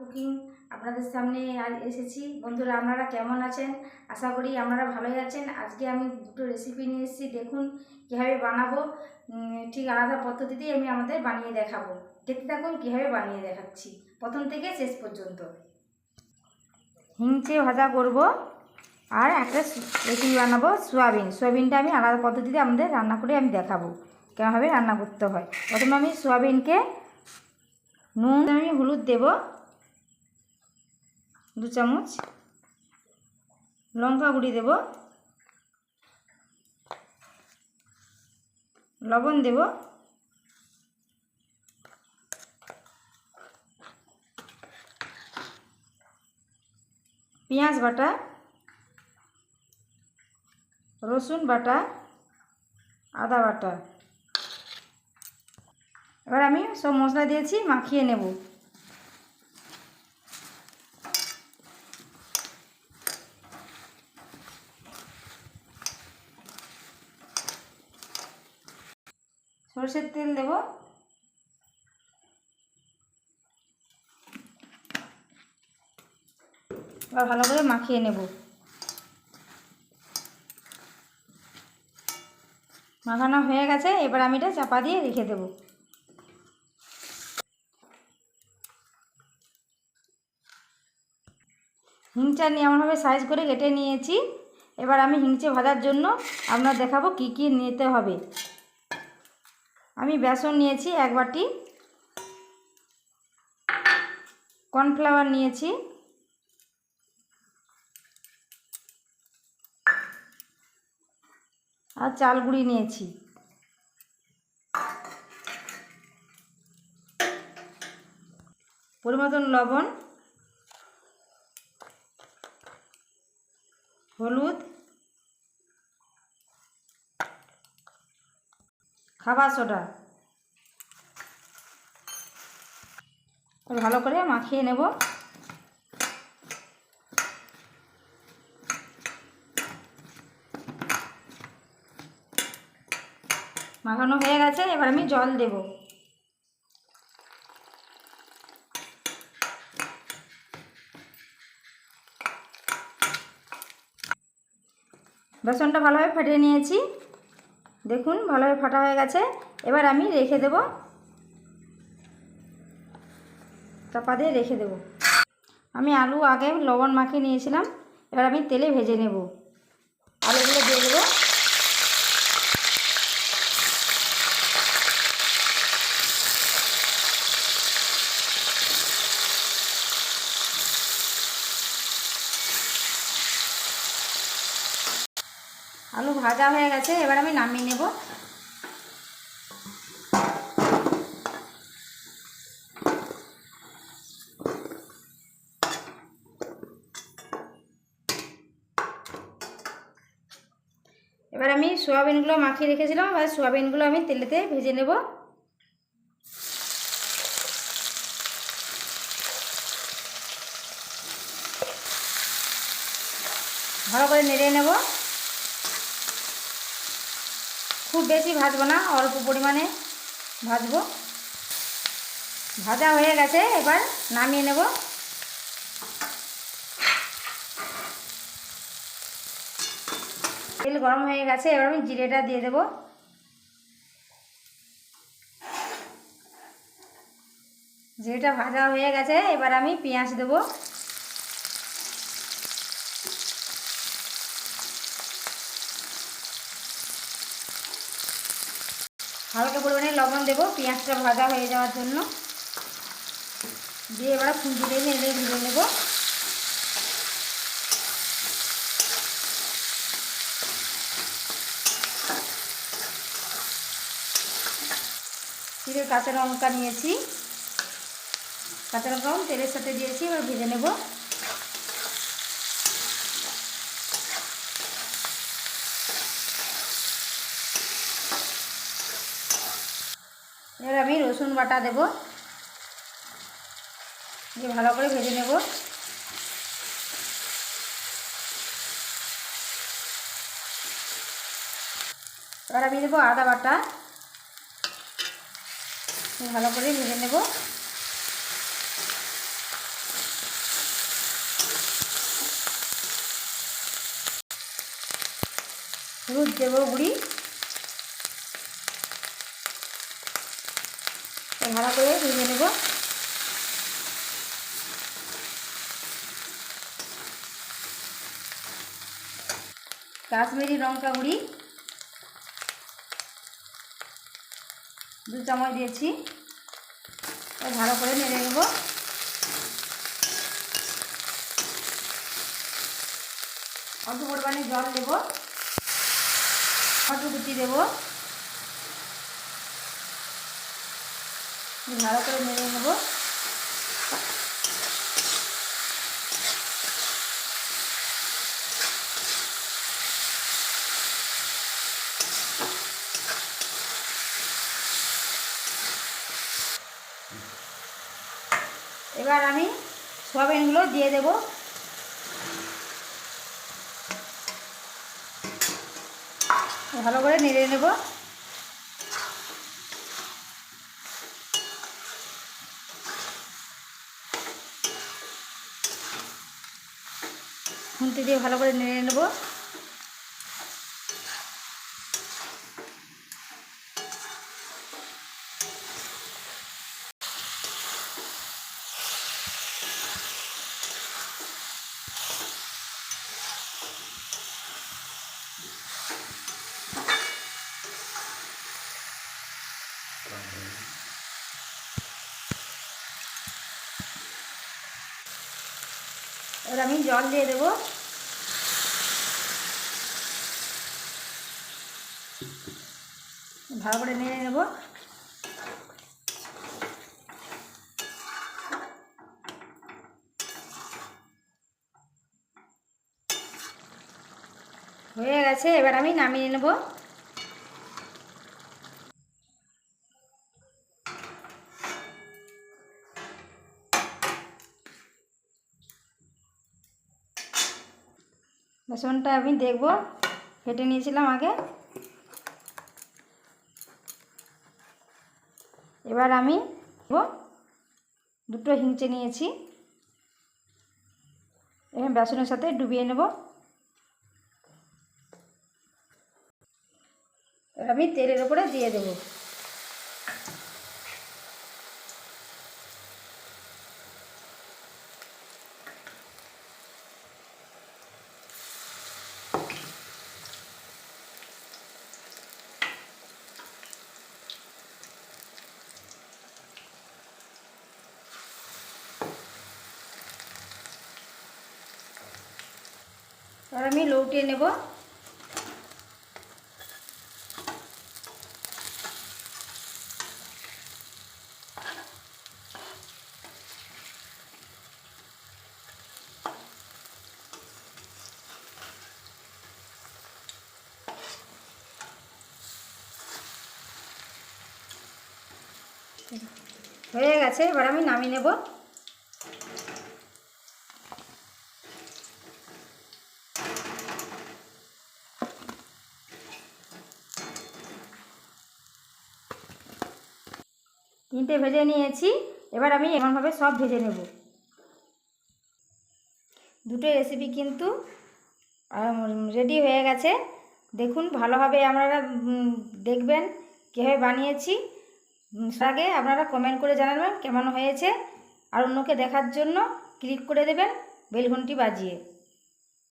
Cooking আপনাদের সামনে আজ এসেছি। বন্ধুরা, আপনারা কেমন আছেন? আশা করি আপনারা ভালোই আছেন। আজকে আমি দুটো রেসিপি নিয়ে এসেছি, দেখুন কীভাবে বানাবো। ঠিক আলাদা পদ্ধতিতেই আমি আমাদের বানিয়ে দেখাবো। দেখতে থাকুন কীভাবে বানিয়ে দেখাচ্ছি প্রথম থেকে শেষ পর্যন্ত। হিংচে ভাজা করব আর একটা রেসিপি বানাবো সোয়াবিনটা আমি আলাদা পদ্ধতিতে আমাদের রান্না করে আমি দেখাবো কেমনভাবে রান্না করতে হয়। প্রথমে আমি সোয়াবিনকে নুন, আমি হলুদ দেব 2 চামচ, লঙ্কা গুঁড়ি দেব, লবণ দেব, পেঁয়াজ বাটা, রসুন বাটা, আদা বাটা। এবার আমি সব মশলা দিয়েছি, মাখিয়ে নেব। সরষের তেল দেব, এবার ভালো করে মাখিয়ে নেব। মাখানো হয়ে গেছে, এবার আমি এটা চাপা দিয়ে রেখে দেব। হিংচা নিয়ে এমনভাবে সাইজ করে কেটে নিয়েছি। এবার আমি হিংচে ভাজার জন্য আপনার দেখাবো কি কি নিতে হবে। আমি বেসন নিয়েছি 1 বাটি, কর্নফ্লাওয়ার নিয়েছি, আর চাল গুঁড়ি নিয়েছি। পরিমাণ লবণ, হলুদ, খাবার সোডা। ভালো করে মাখিয়ে নেব। মাখানো হয়ে গেছে, এবার আমি জল দেব। বেসনটা ভালোভাবে ফাটিয়ে নিয়েছি, দেখুন ভালোভাবে ফাটা হয়ে গেছে। এবার আমি রেখে দেব, চাপা দিয়ে রেখে দেব। আমি আলু আগে লবণ মাখিয়ে নিয়েছিলাম, এবার আমি তেলে ভেজে নেব। আলুগুলো দিয়ে দেবো। আলু ভাজা হয়ে গেছে, এবার আমি নামিয়ে নেব। এবার আমি সোয়াবিনগুলো মাখিয়ে রেখেছিলাম, এবার সোয়াবিনগুলো আমি তেলেতে ভেজে নেব। ভালো করে নেড়ে নেব। খুব বেশি ভাজবো না, অল্প পরিমাণে ভাজবো। ভাজা হয়ে গেছে, এবার নামিয়ে নেব। তেল গরম হয়ে গেছে, এবার আমি জিরেটা দিয়ে দেব। জিরেটা ভাজা হয়ে গেছে, এবার আমি পেঁয়াজ দেব। হালকা পরিমাণে লবণ দেব পেঁয়াজটা ভাজা হয়ে যাওয়ার জন্য। দিয়ে এবার খুঁজি দিয়ে নেড়ে ভেজে নেব। চিড়ে কাঁচা লঙ্কা নিয়েছি, কাঁচা লঙ্কা তেলের সাথে দিয়েছি, এবার ভেজে নেব। এবার আমি রসুন বাটা দেব, দিয়ে ভালো করে ভেজে নেব। এবার আমি দেবো আদা বাটা, ভালো করে ভেজে নেব। হলুদ দেবো গুঁড়ি, ভালো করে ভেজে নেব। কাশ্মীরি লঙ্কা গুঁড়ি 2 চামচ দিয়েছি, ভালো করে নেড়ে নেব। অল্প পরিমাণে জল দেব, মটরশুঁটি দেব, ভালো করে নেড়ে নেব। এবার আমি সয়াবিনগুলো দিয়ে দেব। ভালো করে নেড়ে নেব। খুন্তি দিয়ে ভালো করে নেড়ে নেব। এবার আমি জল দিয়ে দেবো। ভালো করে নেড়ে নেব। হয়ে গেছে, এবার আমি নামিয়ে নেব। বেসনটা আমি দেখব, ফেটে নিয়েছিলাম আগে। এবার আমি 2টো হিংচে নিয়েছি, এবার বেসনের সাথে ডুবিয়ে নেব। এবার আমি তেলের উপরে দিয়ে দেব। এবার আমি লউটিয়ে নেব। হয়ে গেছে, এবার আমি নামিয়ে নেব। তিনটে ভেজে নিয়েছি, এবার আমি এমনভাবে সব ভেজে নেব। দুটো রেসিপি কিন্তু রেডি হয়ে গেছে। দেখুন ভালোভাবে আপনারা দেখবেন কীভাবে বানিয়েছি। আগে আপনারা কমেন্ট করে জানাবেন কেমন হয়েছে, আর অন্যকে দেখার জন্য ক্লিক করে দেবেন বেল ঘন্টি বাজিয়ে।